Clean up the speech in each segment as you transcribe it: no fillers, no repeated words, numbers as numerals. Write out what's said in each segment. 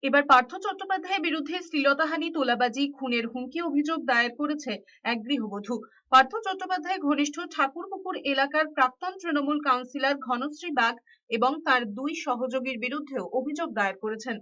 এবার পার্থ চট্টোপাধ্যায়ের বিরুদ্ধে শ্লীলতাহানি, তোলাবাজি, খুনের হুমকি অভিযোগ দায়ের করেছে এক গৃহবধূ। পার্থ চট্টোপাধ্যায় ঘনিষ্ঠ ঠাকুরপুকুর এলাকার প্রাক্তন তৃণমূল কাউন্সিলর ঘনশ্রী বাগ এবং তার দুই সহযোগীর বিরুদ্ধেও অভিযোগ দায়ের করেছেন।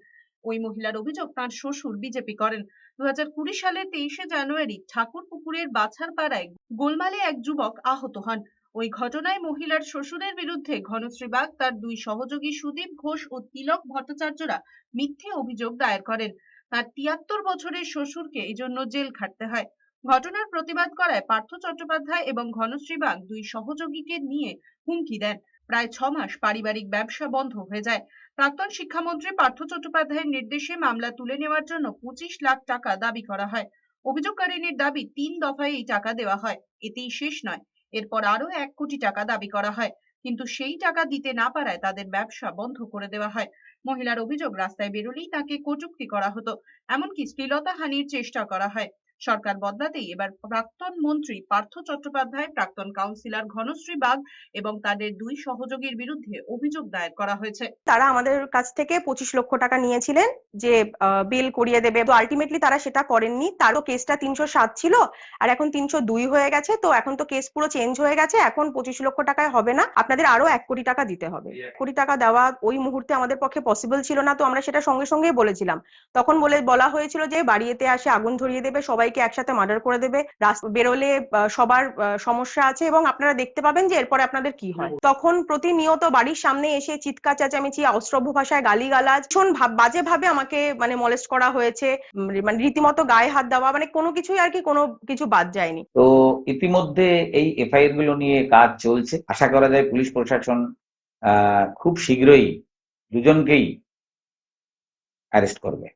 ওই মহিলার অভিযোগ, তার শ্বশুর বিজেপি করেন। 2020 সালের 23শে জানুয়ারি ঠাকুরপুকুরের বাছারপাড়ায় গোলমালে এক যুবক আহত হন। ওই ঘটনায় মহিলার শ্বশুরের বিরুদ্ধে ঘনশ্রী বাগ, তার দুই সহযোগী সুদীপ ঘোষ ও তিলক ভট্টাচার্যরা মিথ্যে অভিযোগ দায়ের করেন। তার 73 বছরের শ্বশুরকে এই জন্য জেল খাটতে হয়। ঘটনার প্রতিবাদ করায় পার্থ চট্টোপাধ্যায় এবং ঘনশ্রী বাগ দুই সহযোগীকে নিয়ে হুমকি দেন। প্রায় 6 মাস পারিবারিক ব্যবসা বন্ধ হয়ে যায়। প্রাক্তন শিক্ষামন্ত্রী পার্থ চট্টোপাধ্যায়ের নির্দেশে মামলা তুলে নেওয়ার জন্য 25 লাখ টাকা দাবি করা হয়। অভিযোগকারিনীর দাবি 3 দফায় এই টাকা দেওয়া হয়। এতেই শেষ নয়, এরপর আরো 1 কোটি টাকা দাবি করা হয়, কিন্তু সেই টাকা দিতে না পারায় তাদের ব্যবসা বন্ধ করে দেওয়া হয়। মহিলার অভিযোগ, রাস্তায় বেরোলেই তাকে কটূক্তি করা হতো, এমনকি শ্লীলতাহানির চেষ্টা করা হয়। সরকার বদলাতেই এবার প্রাক্তন মন্ত্রী পার্থ চট্টোপাধ্যায়, প্রাক্তন কাউন্সিলর ঘনশ্রী বাগ এবং তাদের দুই সহযোগীর বিরুদ্ধে অভিযোগ দায়ের করা হয়েছে। তারা আমাদের কাছ থেকে 25 লক্ষ টাকা নিয়েছিলেন যে বেল করিয়ে দেবে, তো আলটিমেটলি তারা সেটা করেননি। তারও কেসটা 307 ছিল, আর এখন 302 হয়ে গেছে। তো এখন তো কেস পুরো চেঞ্জ হয়ে গেছে, এখন 25 লক্ষ টাকায় হবে না, আপনাদের আরো 1 কোটি টাকা দিতে হবে। 1 কোটি টাকা দেওয়া ওই মুহূর্তে আমাদের পক্ষে পসিবল ছিল না, তো আমরা সেটা সঙ্গে সঙ্গেই বলেছিলাম। তখন বলা হয়েছিল যে বাড়িতে আসে আগুন ধরিয়ে দেবে, সবাইকে একসাথে মার্ডার করে দেবে, বেরোলে সবার সমস্যা আছে এবং আপনারা দেখতে পাবেন যে এরপরে আপনাদের কি হয়। তখন প্রতিনিয়ত বাড়ির সামনে এসে চিৎকার চেঁচামেচি, অশ্রব্য ভাষায় গালিগালাজ, ভীষণ বাজে ভাবে আমাকে মলেস্ট করা হয়েছে, রীতিমতো গায়ে হাত দেওয়া, কোনো কিছুই আর কি কোনো কিছু বাদ যায়নি। তো ইতিমধ্যে এই এফআইআর গুলো নিয়ে কাজ চলছে। আশা করা যায় পুলিশ প্রশাসন খুব শীঘ্রই দুজনকেই অ্যারেস্ট করবে।